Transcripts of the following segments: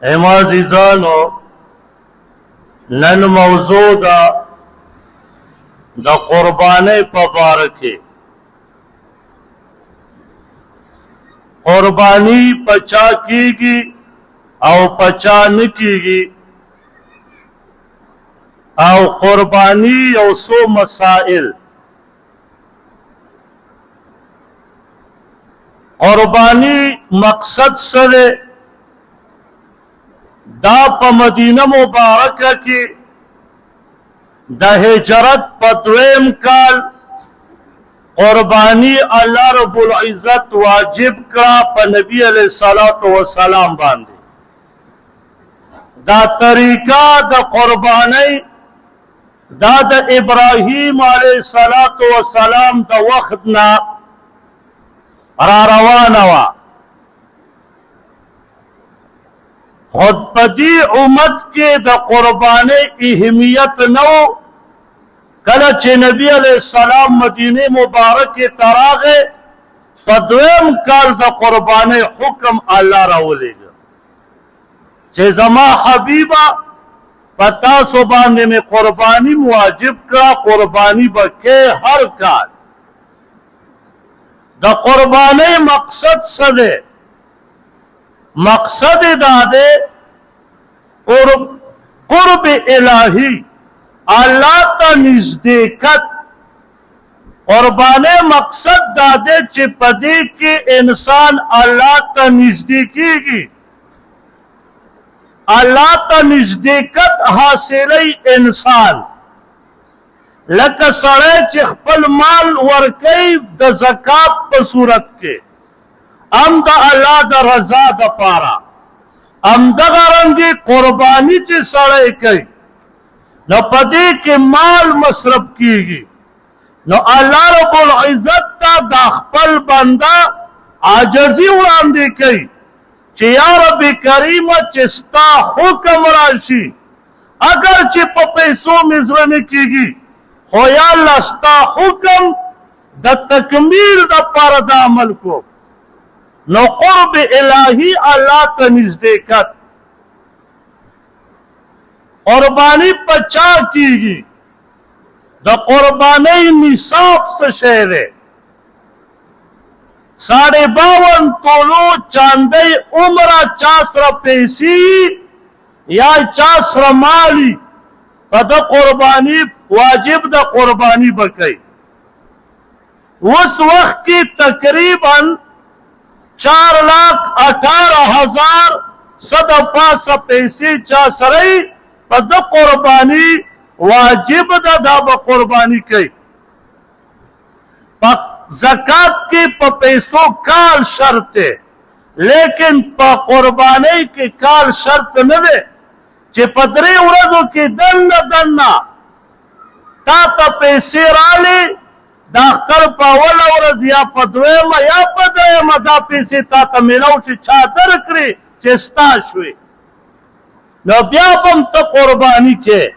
ایما عزیزانو نن موضوع دا قربانی پا بارکے قربانی پچا کی گی او پچا نکی گی او قربانی او سو مسائل قربانی مقصد سرے دا پا مدینہ مبارکہ کی دا ہجرت پا دویم کال قربانی اللہ رب العزت واجب کرا پا نبی علیہ السلام باندے دا طریقہ دا قربانی دا ابراہیم علیہ السلام دا وقتنا را روانوا خود پدی امت کے دا قربانی اہمیت نو کلچ نبی علیہ السلام مدینہ مبارک تراغے پدویم کال دا قربانی حکم اللہ راولے گا چھے زما حبیبہ پتا سو باندے میں قربانی واجب کرا قربانی بکے ہر کال دا قربانی مقصد سدے مقصد دادے قرب الہی اللہ تا نزدیکت قربانے مقصد دادے چپدی کی انسان اللہ تا نزدیکی گی اللہ تا نزدیکت حاصلی انسان لکہ سڑے چخپل مال ورکی دا زکاة پر صورت کے ام دا اللہ دا رضا دا پارا ام دا غرنگی قربانی چی سڑے کئی نو پدی کے مال مصرف کی گی نو اللہ رب العزت تا دا خپل بندہ عاجزی وراندی کئی چی یا رب کریم چستا حکم راشی اگر چی پا پیسوں مزرنی کی گی ہو یا اللہ ستا حکم دا تکمیل دا پارا دا عمل کو نو قرب الہی اللہ تا نزدیکت قربانی پچا کی گی دا قربانی نصاب سے شہرے 52 تولو چاندی عمرہ 4 پیسی یا 4 مالی پا دا قربانی واجب دا قربانی بکئی اس وقت کی تقریباً 4,18,000 پیسی چا سرائی پا دا قربانی واجب دا با قربانی کئی پا زکاة کی پا پیسو کال شرط ہے لیکن پا قربانی کی کال شرط نوے چی پدری ورزو کی دن تا پیسی رالی داختر پا اولا ورز یا پا دویما یا پا دویما دا پیسی تا ملو چی چادر کری چی ستا شوی نو بیا بم تا قربانی کے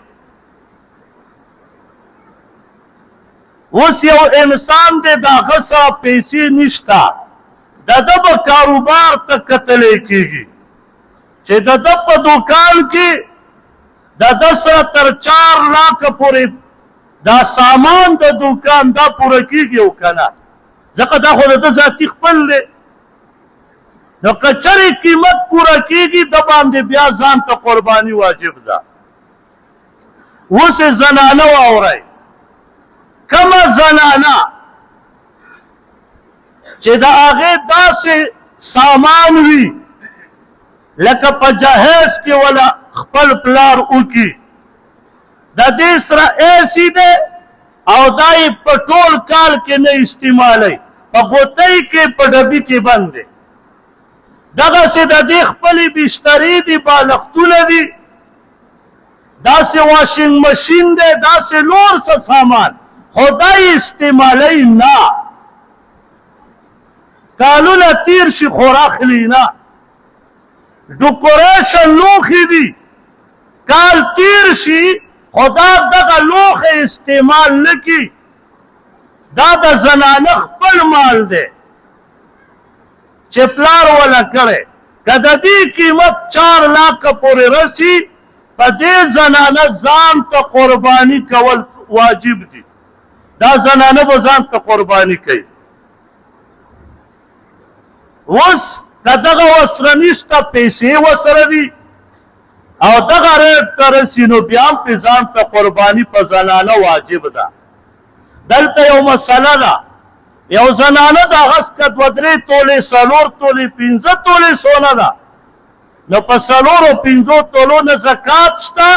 اس یو انسان دے دا غصہ پیسی نشتا دا دب کاروبار تا قتلے کی گی چی دا دب دکان کی دا 10 لاکھ پوری دا سامان دا دکان دا پورا کی گی کنا زکا دا خود دا ذاتی خپل لے نو کچری قیمت پورا کی گی دا باندے بیا زان تا قربانی واجب دا اسے زنانہ آو رہے کما زنانہ چی دا آگے دا سے سامان ہوئی لکا پا جہیز کی والا خپل پلار اوکی دا دیسرا ایسی دے او دائی پٹول کال کے نہیں استعمالی پا گوتائی کے پا ڈبی کے بندے دغه سے دا دی خپلی بشتری دی بالختول دی دا سے واشنگ مشین دے دا سے لور سا سامان خدای استعمالی نا کالونا تیر شی خوراک لینا ڈیکوریشن لوخی دی کال تیر شی خدا دغه لوخ استعمال نکی دا دا زنانه خپل مال دے چپلار والا کرے که د دې قیمت 4 لاکه پورې رسي په دې زنانه ځان ته قرباني کول واجب دي دا زنانه به ځان ته قرباني کوي اوس که دغه وسره نشته پیسې ورسره دي او دغه ریټ ته رسي نو بیا هم پې ځان ته قرباني په زنانه واجب ده دلته یو مسله ده یو زنانه د هغه څخه 2-3 تولې 4 تولې 15 تولې سونه ده نو په 4 او 15 تولو نه زکات شته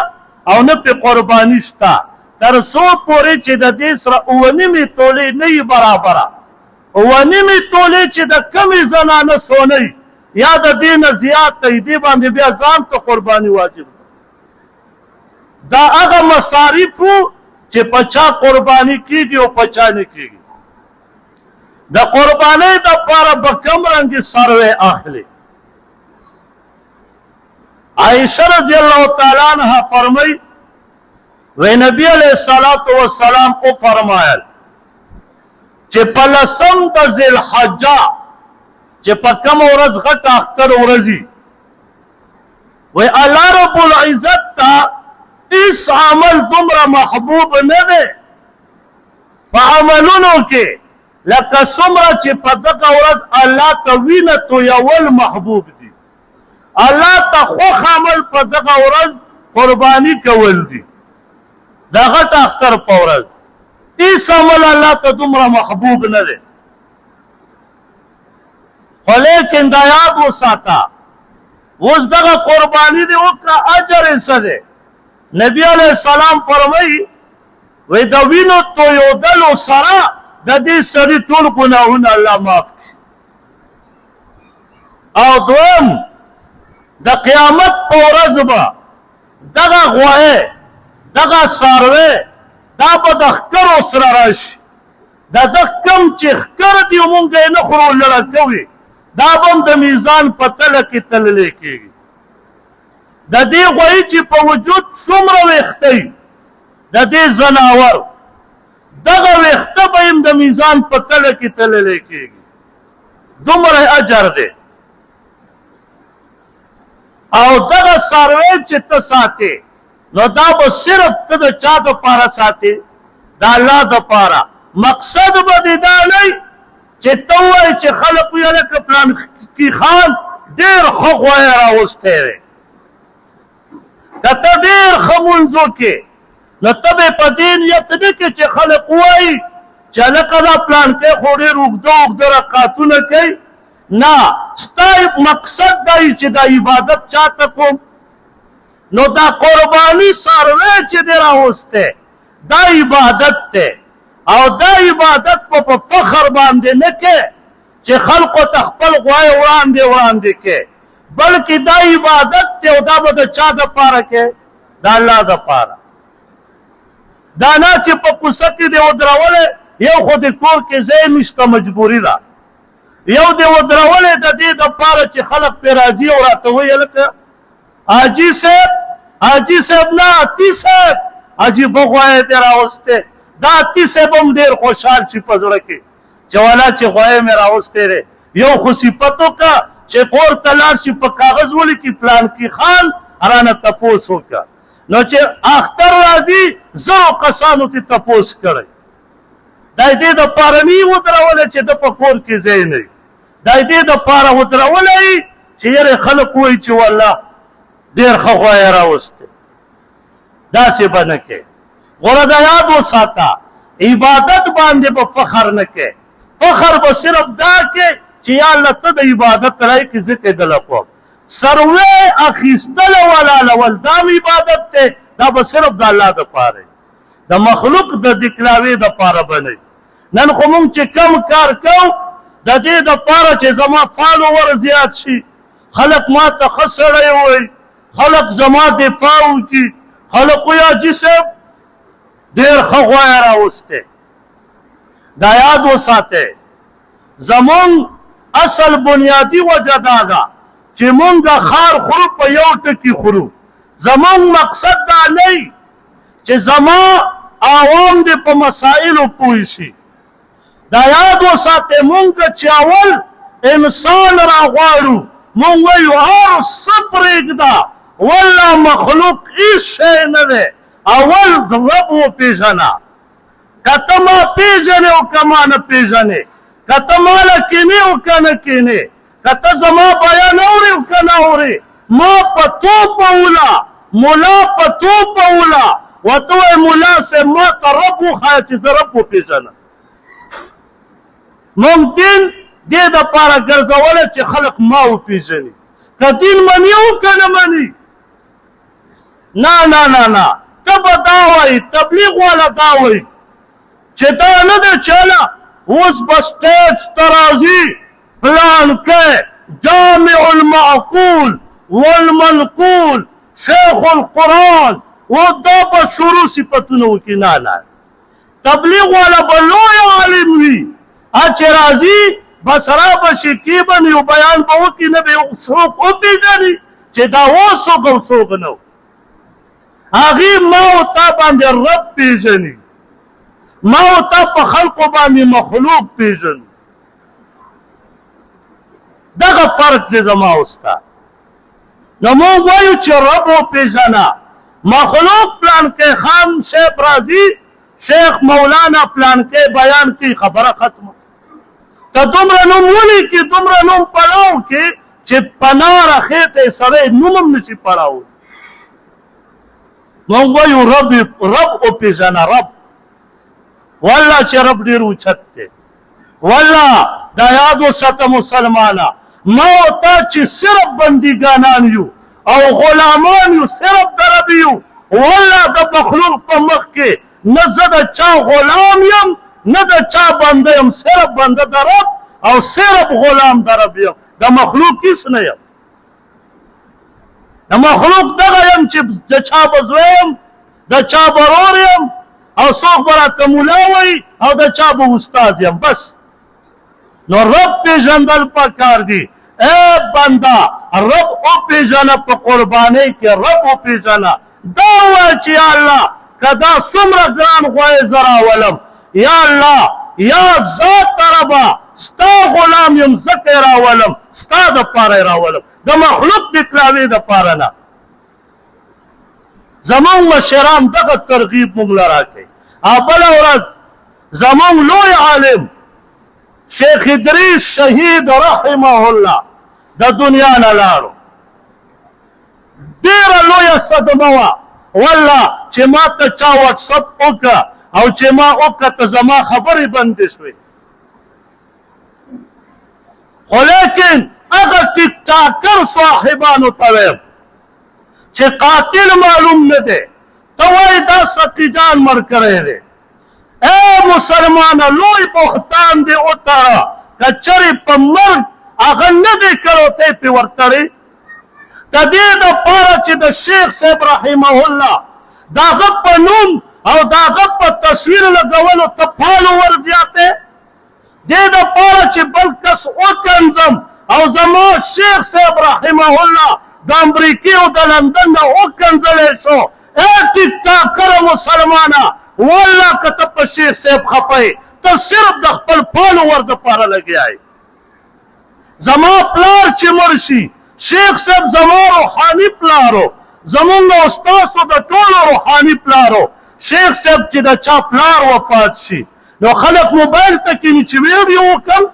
او نه پې قرباني شته تر څو پورې چې د دې سره 9.5 تولې نه وي برابره 9.5 تولې چې د کمې زنانه سونه یا د دې نه زیات دی دې باندې بیا ځان ته قرباني واجب ده دا هغه مصارف چې په چا قرباني کېږي او په چا نه کېږي د قربانۍ دپاره به کوم رنګې سروې اخلي عائشه رضی الله تعالی عنها فرمایي وی نبی علیه الصلاة والسلام او فرمایل چې په 10 د ذوالحجه چې په کومه ورځ غټ اختر ورځي وی الله رب العزت ته هیڅ عمل دومره محبوب نه دی په عملونو کې لکه څومره چې په دغه ورځ الله ته وینه تویول محبوب دي الله ته خوښ عمل په دغه ورځ قرباني کول دي د غټ اختر په ورځ هیڅ عمل الله ته دومره محبوب نه دی خو لیکن دا یاد وساته اوس دغه قرباني دې وکړه اجر یې څه دی نبي علیه السلام فرمایي وی د وینو تویودلو سره د دې سړي ټول ګناهونه الله معاف کړي او دویم د قیامت په ورځ به دغه غوایې دغه څاروی دا به د ښکرو سره راشي د ده کم چې ښکر دي مونږ یې نه خورو لړه کوي دا به هم د میزان په تله کې تللی کېږي د دې غوایي چې په وجود څومره ویښته وي د دې ځناور دغه ویښته به هم د میزان په تله کې تللی کېږي دومره اجر دی او دغه څاروی چې ته ساتې نو دا به صرف ته د چا دپاره ساتې د الله دپاره مقصد به دې دا نه چې ته ووایې چې خلک وي هلکه پلانکي خان ډېر ښه غوایه راوستی دی که ته ډېر ښه مونځ وکړې نو ته به په دې نیت نه کې چې خلک ووایي چې هلکه دا پلانکی خو ډېر اوږده رکعتونه کوي نه ستا مقصد دا وي چې دا عبادت چاته کوم نو دا قرباني څاروی چې دی راوستی دا عبادت دی او دا عبادت په فخر باندې نه کې چې خلقو ته خپل غوای وړاندې کې بلکې دا عبادت دی او دا به د چا دپاره کې د الله دپاره دا نه چې په کوڅه کې دې ودرولی یو خو د کور کې ځای نشته مجبوري ده یو دې ودرولی د دې دپاره چې خلک پرې راځي او راته وایي هلکه حاجي صاحب نه اتي صاحب عجیبه غوایه دې راوستی دا اتي صاحب هم ډېر خوشحال شي په زړه کې چې والا چې غوایه مې راوستی دی یو خو صفت وکړه چې کور ته لاړ شي په کاغذ ولیکي پلانکي خان رانه تپوس وکړه نو چې اختر راځي 1000 کسانو ته تپوس کړی دا دې دپاره نه یې ودرولی چې ده په کور کې ځای نه وي دا دې دپاره ودرولی چې یرې خلک وایي چې والله ډېر ښه غوایه راوستی داسې به نه کې غوره دا یاد وساته عبادت باندې به فخر نه کې فخر به صرف دا کې چې یا الله ته د عبادت راکړې زه کې دله کوم سروی اخیستل ولالول دا عبادت دی دا به صرف د الله دپاره د مخلوق د دکلاوې دپاره به نه نن خو مونږ چې کم کار کوو د دې دپاره چې زما فالوور زیات شي خلک ما ته ښه سړی ووایي خلق زما دفاع وکړي خلق وایي حاجي صاحب ډېر ښه غوایه راوستی دا یاد وساتئ زمونږ اصل بنیادي وجه دا ده چې مونږ خار خورو په یو ټکي خورو زمونږ مقصد دا نه چې زما عوام دې په مسایلو پوه شي دا یاد وساتئ مونږ چې اول انسان راغواړو مونږ وایو هر څه پرېږده والله مخلوق هېڅ شی نه دی اول رب وپېژنه که ته ما پېژنې او که ما نه پېژنې که ته ماله کینې او که نه کینې که ته زما بیان اورې او که نه اورې ما په توپ ووله ملا په توپ ووله ورته وایي ملا صاحب ما ته رب وښایه چې زه رب وپېژنم موږ دین دې دپاره ګرځولی چې خلک ما وپېژني که دین مني او که نه مني نه نه نه نه ته به دا وایي تبلیغ والا دا وایي چې دا نه دی چله اوس به سټیج ته راځي پلانکی جامع المعقول والمنقول شیخ القرآن و دا به شروع صفتونه وکړي نه نه تبلیغ والا به لوی عالم وي چې راځي بس را به شي کیبن یو بیان به وکړي نه به څوک وپېژني چې دا و څوک او څوک نه و هغې ما و تا باندې رب پېژني ما و تا په خلقو باندې مخلوق پېژني دغه فرق دی زما او ستا نو موږ وایو چې رب وپېژنه مخلوق پلانکی خان صاحب راځي شیخ مولانا پلانکی بیان کوي خبره ختمه ته دومره نوم ولیکي دومره نوم پلاو کې چې پناره خېټې سړی نوم هم نشي پړاولی موږ وایو رب وپېژنه رب والله چې رب ډېر اوچت دی والله دا یاد وساته مسلمانه ما او تا چې صرف بندیګانان یو او غلامان یو صرف د رب یو والله د مخلوق په مخ کې نه زه د چا غلام یم نه د چا بنده یم صرف بنده د رب او صرف غلام د رب یم د مخلوق هېڅ نه یم د مخلوق دغه یم چې د چا به زوی یم د چا به رور یم او څوک به راته ملا وایي او د چا به استاد یم بس نو رب پېژندل پکار دي ای بنده رب وپېژنه په قربانۍ کې رب وپېژنه دا ووایه چې یا الله که دا څومره ګران غوایې زه راولم یا الله یا ذات ربه ستا غلام یم ځکه یې راولم ستا دپاره یې راولم د مخلوق د کلاوې دپاره نه زمونږ مشران دغه ترغیب موږ له راکوي او بله ورځ زمونږ لوی عالم شیخ ادریس شهید رحمه الله د دنیا نه لاړو ډېره لویه صدمه وه والله چې ما ته چا وټسپ وکړه او چې ما وکړه زما خبرې بندې شوې خو لیکن هغه ټیک ټاکر صاحبانو ته ویم چې قاتل معلوم نه دی ته وایې دا سقي جان مړ کړی دی ای مسلمانه لوی بهتان دی وتړه که چرې په مرګ هغه نه دی کړی ته یې پرې ورتړې د دې دپاره چې د شیخ صاحب رحمه الله د هغه په نوم او د هغه په تصویر لګولو ته پالو ورزیاتې دې دپاره چې بل کس وکنځم او زما شیخ صاحب رحمه الله د امریکې او د لندن نه وکنځلی شو ای ټیک ټاکره مسلمانه والله که ته په شیخ صاحب خفه یې ته صرف د خپل فالوور دپاره لګیا یې زما پلار چې مړ شي شیخ صاحب زما روحاني پلارو زمونږ استاسو د ټولو روحاني پلارو شیخ صاحب چې د چا پلار وفات شي نو خلک موبایل ته کیني چې ویډیو وکړم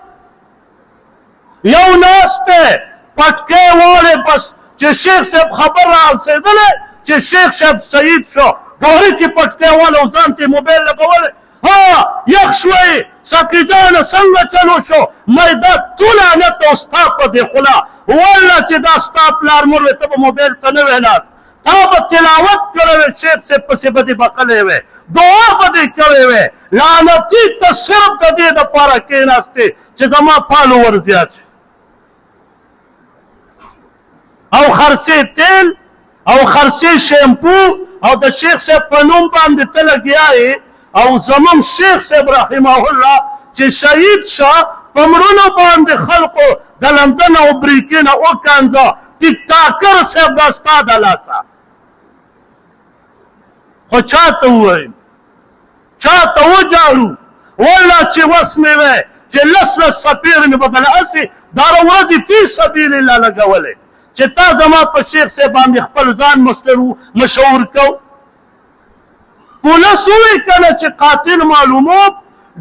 یو ناست دی پټکی والی بس چې شیخ صاحب خبر را رسېدلی چې شیخ صاحب شهید شو ګورې کې پټکی والی او ځان ته یې موبایل لګولی ها یخ شوی سقي جانه څنګه چلو شو مې دا طولانت او ستا په دې خوله والله چې دا ستا پلار مړ وی ته به موبایل ته نه وی ناست تا به تلاوت کړی وی شیخ صاحب پسې به دې بقلی وی دعا به دې کړی وی لعنتي ته صرف د دې دپاره کېناستې چې زما فالوور زیات شي او خرڅې تیل او خرڅې شیمپو او د شیخ صاحب په نوم باندې ته لګیا یې او زمونږ شیخ صاحب رحمه الله چې شهید شه په مړونو باندې خلقو د لندن او امریکې نه وکنځه ټیک ټاکر صاحب دا ستا د لاسه خو چا ته ووایو چا ته وجاړو والله چې وس مې وی چې لس څپېړې مې به دله هسې دا ورځې فی سبیل الله لګولې چې تا زما په شیخ صاحب باندې خپل ځان مشهور کو پولیس ووایي کنه چې قاتل معلومو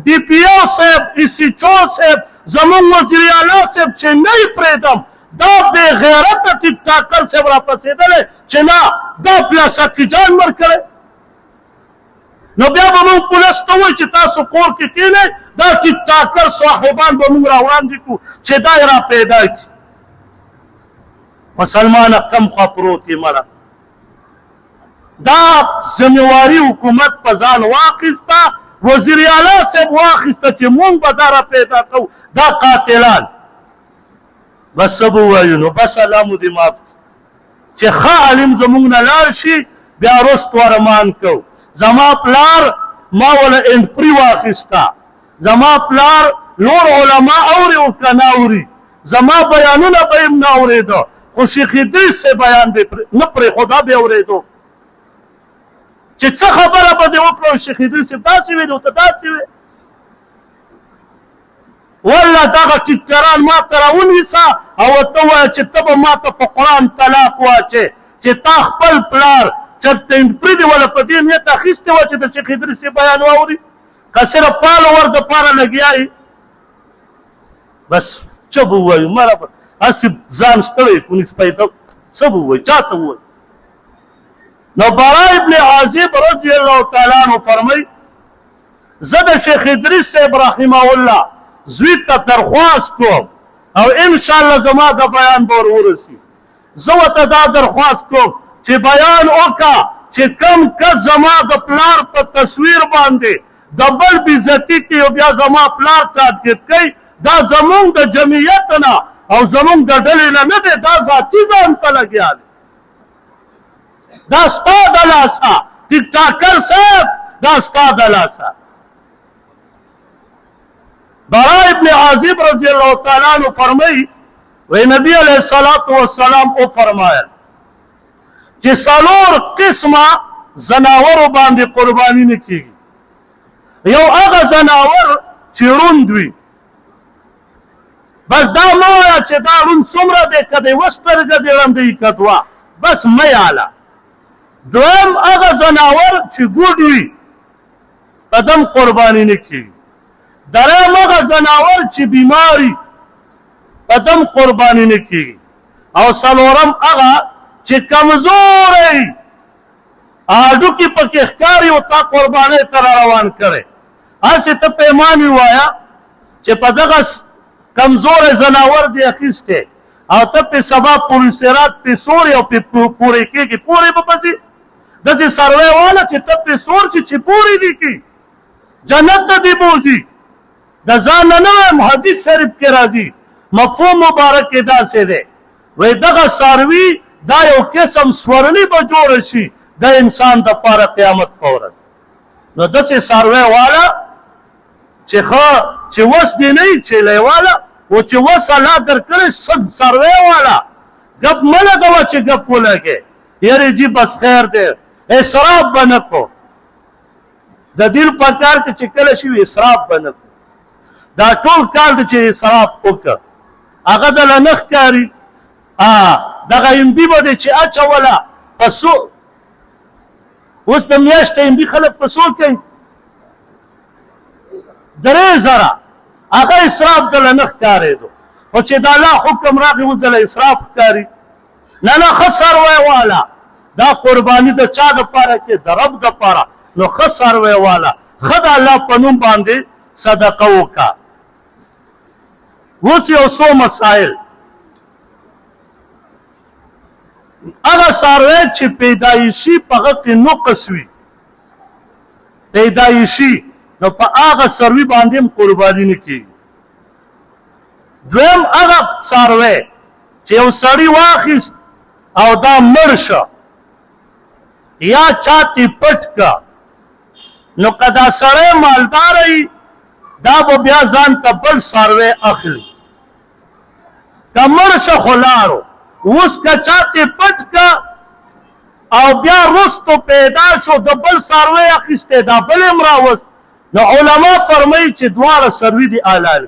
ډي پي او صاحب ایسیچو صاحب زمون وزیر اعلی صاحب چې نه یې پرېږدم دا بې غیرته ټیک ټاکر صاحب راپسېدلی چې نه دا پلاساکي جان مړ کړی نو بیا به مونږ پولیس ته وایي چې تاسو کور کې کښېنئ دا ټیک ټاکر صاحبان به مونږ راوړاندې کړو چې دا یې را پیدا کړي مسلمانه کم خوا پروت یې مړه دا ذمہواری حکومت په ځان واخیسته وزیر اعلی صاحب واخیسته چې مونږ به دا را پیدا کوو دا قاتلان بس څه به ووایو نو بس الله مو دې معاف کړي چې ښه عالم زمونږ نه لاړ شي بیا رستو ارمان کوو زما پلار ما وله انټپري واخیسته زما پلار نور علما اوري او که نه اوري زما بیانونه به یې نه اورېده خو شیخ ادریس صاحب بیان به نه پرېښود دا به یې اورېدو چې څه خبره به دې وکړو شیخ ادریس صاحب داسې ویلي ورته داسې وی والله دغه ټیکټران ما ته راونیسه او ورته ووایه چې ته به ما ته په قرآن طلاق واچې چې تا خپل پلار چېرته انټپري دې وله په دې نیت اخیستې وه چې د شیخ ادریس صاحب بیان واوري که صرف فالوور دپاره لګیا یې بس څه به ووایو مره به هسې ځان ستړی کړو نسپیده څه به ووایو چا ته ووایو نو برا ابن عازب رضی الله تعالی عنہ فرمای زه د شیخ ادریس صاحب رحمه الله زوی ته درخواست کوم او انشاءالله زما د بیان به ورورسي زه ورته دا درخواست کوم چې بیان وکړه چې کم کس زما د پلار په تصویر باندې د بل بېزتي کوي او بیا زما پلار تادګید کوي دا زمونږ د جمعیت نه او زمونږ د ډلې نه نه دی دا ذاتي ځان ته لګیا دی دا ستا د لاسه ټیک ټاکر صاحب دا ستا د لاسه برا ابن عازب رضی اللہ تعالیٰ عنہ فرمائی وی نبی علیہ السلام او فرمایل چې څلور قسمه زناورو باندې قرباني نه کیږي یو هغه زناور چې روند وي بس دا مه وایه چې دا روند څومره دی که د یوه سترګه دې ړندوي که دوه بس مه یاله دویم هغه زناور چې ګوډ وي په دم قرباني نه کیږي دریم هغه زناور چې بیماري په دم قرباني نه کیږي او څلورم هغه چې کمزوری هډوکي پکې ښکاري او تا قربانۍ ته را روان کړی هسې ته پیمان ووایه چې په دغه کمزوری زناور دې اخیستی او ته پې سبا پورې سرات پې سوري او پې پورې کېږي پورې به پسې داسې سروی واله چې ته پې سور شي چې پورې دې کړي جنت ته دې بوځي د ځان نه نه وایم حدیث شریف کې راځي مفهوم مبارک کې داسې دی وایي دغه څاروي دا یو قسم سورلي به جوړه شي د انسان دپاره قیامت په ورځ نو داسې څاروی واله چې ښه چې وس دې نه وي چیلی واله و چې وس الله درکړی صد څاروی واله ګپ مه لګوه چې ګپ ولګې یارې جي بس خیر دی اسراف به نه کو د دین په کار کې چې کله شي اسراف به نه کو دا ټول کال دی چې اسراف وکړه هغه دله نه ښکاري دغه امبي به دی چې اچوله په څو اوس د میاشتې امبي خلک په څو کوي 3000 هغه اسراف دله نه ښکارېدو خو چې د الله حکم راغی اوس دله اسراف ښکاري نه نه ښه څاروی واله دا قرباني د چا دپاره کې د رب دپاره نو ښه څاروی واله ښه د الله په نوم باندې صدقه وکړه اوس یو څو مسایل هغه څاروی چې پیدایشي په هغه کې نقص وي پیدایشي نو په هغه څاروي باندې هم قرباني نه کېږي دویم هغه څاروی چې یو سړي واخیست او دا مړ شه یا چا ترې پټ که نو که دا سړی مالداره وي دا به بیا ځان ته بل څاروی اخلي که مړ شه خو لاړو اوس که چا ترې پټ که او بیا رستو پیدا شو د بل څاروی اخیستی دا بل هم راوست نو علما فرمایي چې دواړه څاروي دې حلال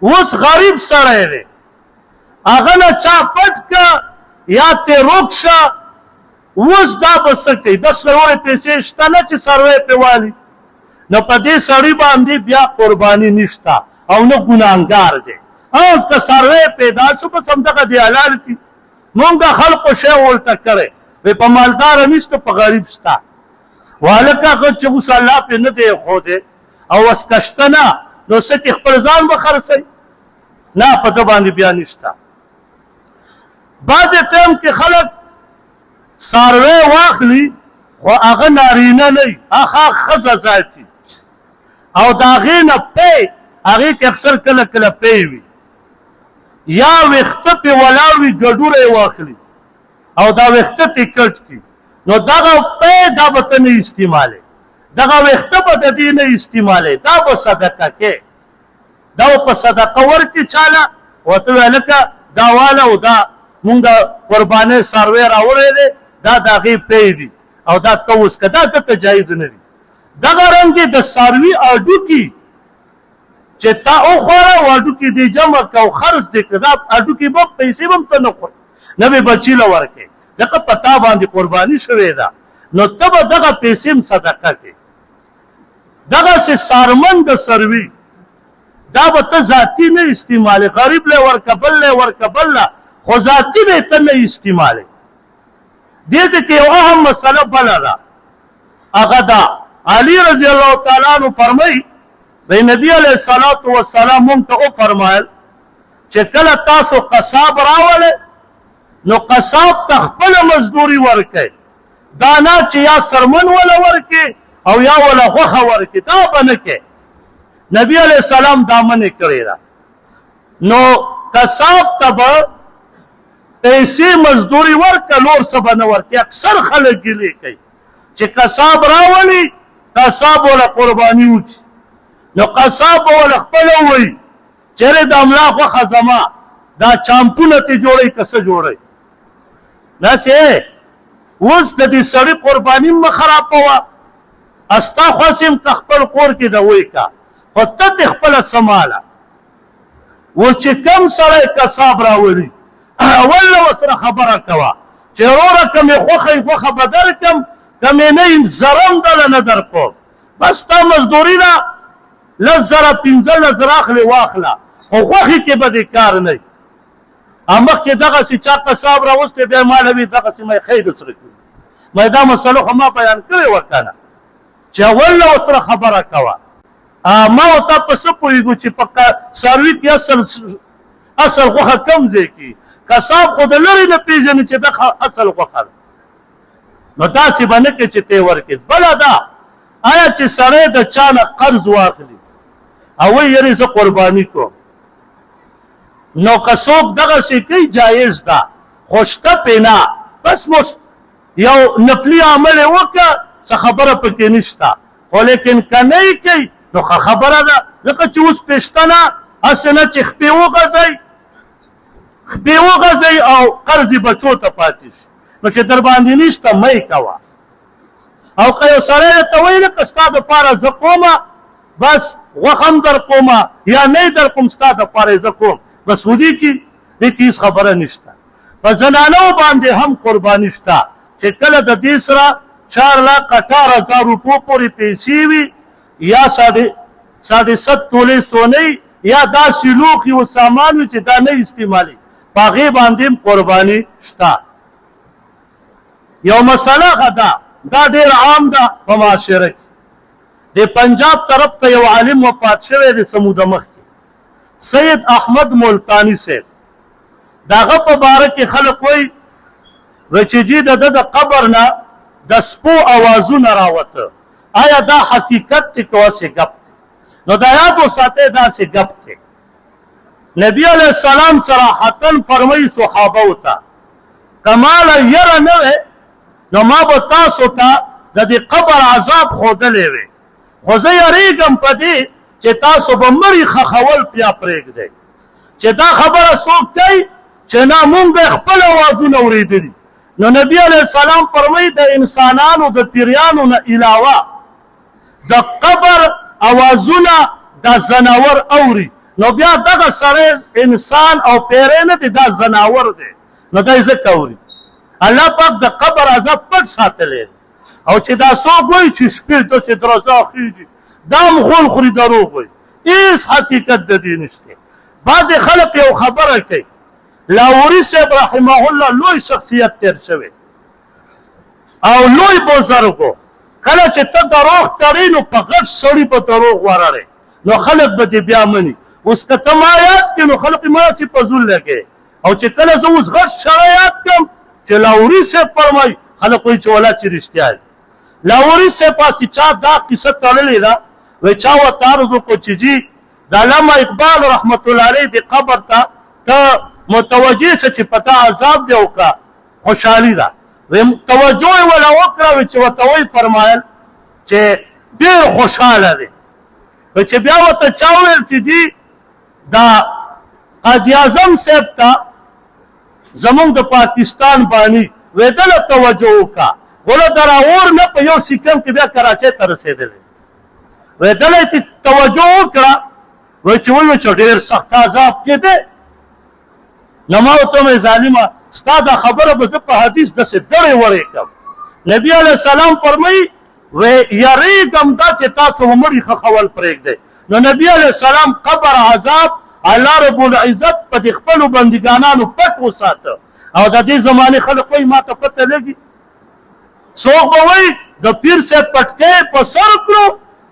اوس غریب سړی دی هغه نه چا پټ که یا ته روک شه اوس دا به څه کوي 10 کروړې پیسې شته نه چې سروی پې والي نو په دې سړي باندې بیا قرباني نشته او نه ګناهګار دی او که سروی پیدا شو بس همدغه دی حلال کړي مونږ خلقو شی ورته کړی وی په مالداره نشته په غریب شته وهلکه هغه چې اوس الله پې نه دی ښودی او اوس که شته نه نو څه کې خپل ځان به خرڅوي نه په ده باندې بیا نشته بعضې ټایم کې خلک څاروی واخلي خو هغه نارینه نه وي هغه ښځه ذاتي او د هغې نه پی هغې کې اکثر کله کله پی وي یا ویښته پې ولاړ وي ګډوره یې واخلي او دا ویښته پې کټ کړي نو دغه پی دا به ته نه استعمالوې دغه ویښته به د دې نه استعمالوې دا به صدقه کې دا به په صدقه ورکړي چاله ورته ووایه لکه دا واله او دا مونږ د قربانۍ څاروی راوړی دی دا د هغې پی دي او دا ته اوس که دا دته جایز نه دي دغه رنګې د څاروي هډوکي چې تا وخوړه او هډوکي دې جمع که او خرڅ دې کړه دا هډوکي به پیسې به هم ته نه خورې نه به بچي له ورکې ځکه په تا باندې قرباني شوې ده نو ته به دغه پیسې هم صدقه کې دغسې څارمن د څاروي دا به ته ذاتي نه استعمالې غریب له ورکه بل له ورکه بل له خو ذاتي به ته نه استعمالې دې ځای کې یو اهم مسله بله ده هغه دا علي رضی الله تعالی عنه فرمایي وی نبی علیه الصلاة والسلام مونږ ته وفرمایل چې کله تاسو قصاب راولئ نو قصاب ته خپله مزدوري ورکئ دا نه چې یا سرمن وله ورکړي او یا وله غوښه ورکړي دا به نه کوې نبی علیه السلام دا منې کړې ده نو قصاب ته به پیسې مزدوري ورکړه نور څه به نه ورکړي اکثر خلک ګیلې کوي چې قصاب راولي قصاب وله قرباني وکړي نو قصاب به وله خپله ووایي چېرې د املا غوښه زما دا چامپونه ترې جوړوي که څه جوړوي داسې اوس د دې سړي قرباني مه خرابوه ستا خوښ یم که خپل کور کې د وی کا خو ته دې خپله سماله و چې کم سړی قصاب راولي اول نه ورسره خبره کوه چې وروره که مې خوښه غوښه به درکړم که مې نه یم زره هم دله نه درکوم بس ستا مزدوري ده 10,000 15,000 اخلې واخله خو غوښې کې به دې کار نه وي مخکې دغسې چا قصاب راوستی بیا ماله وي دغسې ما یې ښی درسره کړي ما دا مسله خو ما بیان کړې وه که نه چې اول نه ورسره خبره کوه ما ورته په څه پوهېږو چې په څاروي کې اصل غوښه کم ځای کې قصاب خو د لرې نه پېژني چې دا اصل غوښه ده نو داسې به نه کوې چې ته یې ورکړې بله ده آیا چې سړی د چا نه قرض واخلي او وایي یعنې زه قرباني کوم نو که څوک دغسې کوي جایز ده خو شته پې نه بس یو نفلي عمل یې وکړه څه خبره پکې نشته خو لیکن که نه یې کوي نو ښه خبره ده ځکه چې اوس پې شته نه هسې نه چې خپې وغځئ او قرض یې بچو ته پاتې شي نو چې در باندې نشته مه یې کوه او که یو سړی درته وایي لکه ستا دپاره زه کومه بس غوښه هم در کومه یا نه یې در کوم ستا دپاره یې زه کوم بس و دې کې هېڅ خبره نشته په زنانو باندې هم قرباني شته چې کله د دې سره 4,18,000 روپو پورې پیسې وي یا 7.5 تولې سونی یا داسې لوښي و سامان وي چې دا نه استعمالي په هغې باندې هم قرباني شته یو مسله ښه ده دا ډېر عام ده په معاشره کې د پنجاب طرف ته یو عالم وفات شوی دی څه موده مخکې سید احمد ملتانی صاحب د هغه په باره کې خلک وایي چې جي د ده د قبر نه د سپو اوازونه راوته آیا دا حقیقت دی که هسې ګپ دی نو دا یاد وساتئ داسې ګپ دی نبي علیه السلام صراحتا فرمایي صحابو ته که ماله یره نه وی نو ما به تاسو ته د دې قبر عذاب ښودلی وی خو زه یریږم په دې چې تاسو به مړي خښول بیا پرېږدئ چې دا خبره څوک کوي چې نه مونږ خپل اوازونه اورېدلي نو نبي علیه السلام فرمایي د انسانانو د پیریانو نه علاوه د قبر اوازونه دا زناور اوري نو بیا دغه سړی انسان او پیری نه دی، دا ځناور دی. نو دا یې ځکه اوري. الله پاک د قبر عذاب پټ ساتلی دی. او چې دا څوک وایي چې شپې داسې درزا خېږي، دا هم غول خوري، دروغ وایي. هېڅ حقیقت د دې نشته. بعضې خلک یو خبره کوي. لاهوري صاحب رحمه الله لوی شخصیت تیر شوی او لوی بزرګ و. کله چې ته دروغ تړې نو په غټ سړي په دروغ ورړې نو خلک به دې بیا مني. اوس که ته ما یاد کړې نو خلک یې ماسې په زول لګې. او چې کله زه اوس غټ سړی یاد کړم چې لاهوري صاحب فرمایي، خلک وایي چې ولا چې رښتیا دی. لاهوري صاحب پاسې چا دا قصه تړلې ده، وایي چا ورته عرض وکړو چې جي د علامه اقبال رحمت الله علیه دې قبر ته ته متوجه شه چې په تا عذاب دی او که خوشحالي ده. توجه یې وله وکړه چې ورته وایي فرمایل چې ډېر خوشحاله دی. چې بیا ورته چا وویل چې جي دا قاضي اعظم صاحب ته زمونږ د پاکستان باني وایي دله توجه وکړه، غوله د راور نه په یو سیکم کې بیا کراچۍ ته رسېدلی. وایي دله یې توجه وکړه، وایي چې وایي چې ډېر سخت عذاب کې دی. نو ما ورته وویل ظالمه ستا دا خبره به زه په حدیث داسې دړې وړې کړم. نبي علیه السلام فرمایي وایي یریږم دا چې تاسو مړي ښخول پرېږدئ. نو نبي علیه السلام قبر عذاب الله رب العزت په دې خپلو بندګانانو پټ وساته. او د دې زمانې خلک وایي ما ته پته لګي. څوک به وایي د پیر صاحب پټکی په سر کړو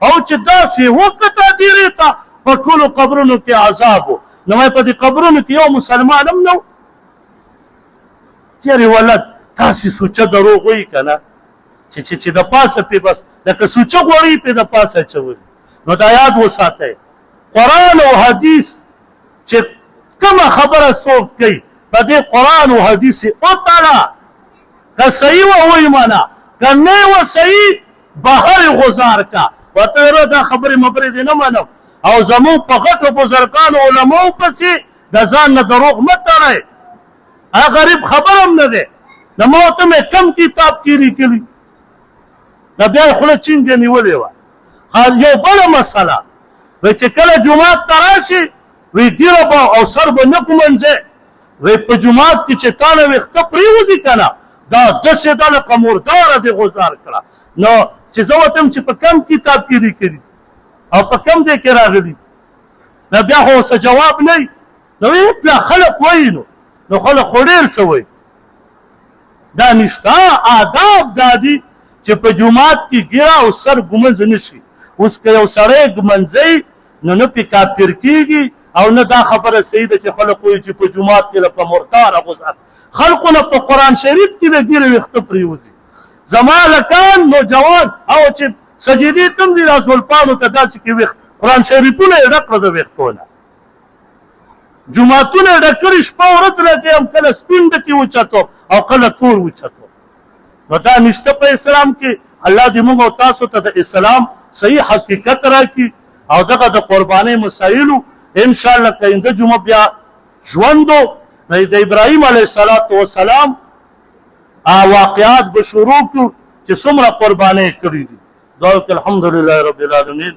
او چې داسې وکته ډېرې ته په ټولو قبرونو کې عذاب و. نو وایي په دې قبرونو کې یو مسلمان هم نه و. تېرې ولد تاسې سوچه دروغ وایي که نه چې د پاسه پې بس لکه سوچه غوړي پې د پاسه اچولي. نو دا یاد وساتئ قرآن او حدیث چې کومه خبره څوک کوي په دې قرآن او حدیث یې وتړه. که صحیح وه وایي منه، که نه وه صحیح بهر یې غذار کا. ورته ویره دا خبرې مبرې دې نه منم. او زمونږ په غټو بزرګانو علماو پسې د ځان نه دروغ مه تړئ. هغه غریب خبر هم نه دی. نو ما ورته مې کم کتاب کې لیکلي. نو بیا یې خوله چینګه نیولې وه. یو بله مسله وایي چې کله جومات ته راشي وایي ږیره به او سر به نه ږمنځې. وایي په جومات کې چې تا نه ویښته پرېوځي که نه دا داسې ده لکه مرداره دې غذار کړه. نو چې زه ورته یم چې په کم کتاب کې لیکلي او په کم ځای کې راغلي. نو بیا خو ورسه جواب نه وي. نو وایي بیا خلک وایي نو خلک خو ډېر څه وایي. دا نشته. آداب دا دي چې په جومات کې ږیره او سر ږمنځ نه شي. اوس که یو سړی ږمنځوي نو نه پې کافر کېږي او نه دا خبره صحیح ده چې خلک وایي چې په جومات کې لکه مرتاره غذار. خلقو نه په قرآن شریف کې د ږیرې ویښته پرېوځي. زما هلکان نوجوان او چې سجدې ته هم ځي دا زلفانو ته داسې کې ویښ قرآن شریفونه یې ډک کړه د ویښتو نه. جوماتونه یې ډک کړي شپه ورځ لکه یم کله سپین ډکې وچتو او کله تور وچتو. نو دا نشته په اسلام کې. الله دې موږ او تاسو ته د اسلام صحیح حقیقت راکړي او دغه د قربانۍ مسایلو انشاءالله که آینده جمعه بیا ژوندو د ابراهیم علیه السلام واقعات به شروع کړو چې څومره قربانۍ کړي دي. ذلک الحمدلله رب العالمین.